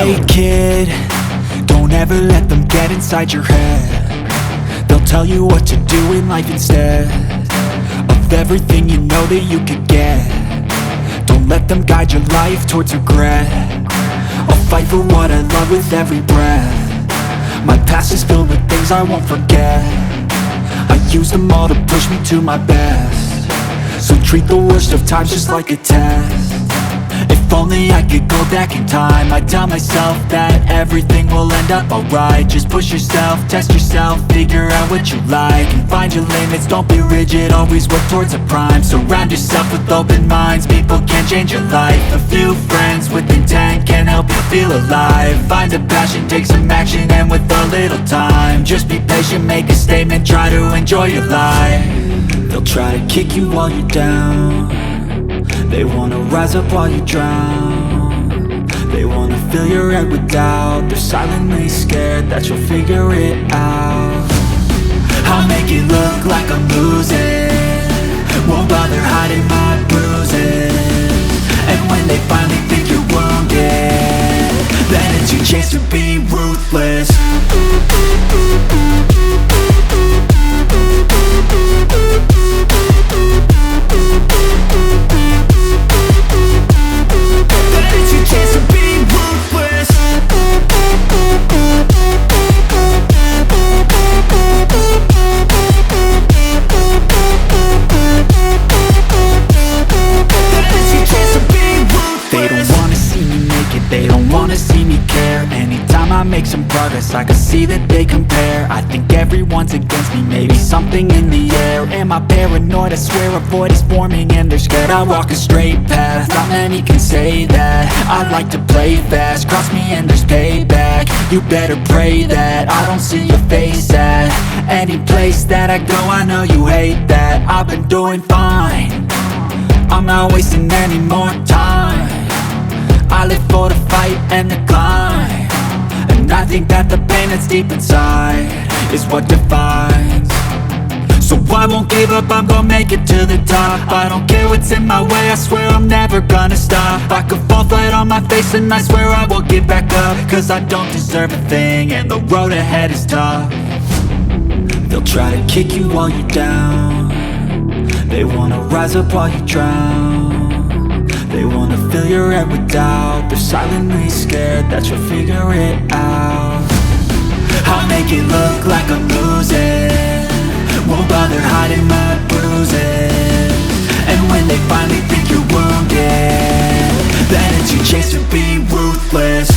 Hey kid, don't ever let them get inside your head. They'll tell you what to do in life instead of everything you know that you could get. Don't let them guide your life towards regret. I'll fight for what I love with every breath. My past is filled with things I won't forget. I use them all to push me to my best. So treat the worst of times just like a test. If only I could go back in time, I'd tell myself that everything will end up alright. Just push yourself, test yourself, figure out what you like, and find your limits, don't be rigid, always work towards a prime. Surround yourself with open minds, people can change your life. A few friends with intent can help you feel alive. Find a passion, take some action, and with a little time, just be patient, make a statement, try to enjoy your life. They'll try to kick you while you're down. They wanna rise up while you drown. They wanna fill your head with doubt. They're silently scared that you'll figure it out. I'll make it look like I'm losing, won't bother hiding my bruises. And when they finally think you're wounded, then it's your chance to be ruthless. They don't wanna see me care. Anytime I make some progress, I can see that they compare. I think everyone's against me, maybe something in the air. Am I paranoid? I swear a void is forming and they're scared. I walk a straight path, not many can say that. I like to play fast, cross me and there's payback. You better pray that I don't see your face at any place that I go. I know you hate that. I've been doing fine, I'm not wasting any more time. I live for the fight and the climb, and I think that the pain that's deep inside is what defines. So I won't give up, I'm gonna make it to the top. I don't care what's in my way, I swear I'm never gonna stop. I could fall flat on my face and I swear I will get back up, cause I don't deserve a thing and the road ahead is tough. They'll try to kick you while you're down. They wanna rise up while you drown. They wanna fill your head with doubt. They're silently scared that you'll figure it out. I'll make it look like I'm losing, won't bother hiding my bruises. And when they finally think you're wounded, then it's your chance to be ruthless.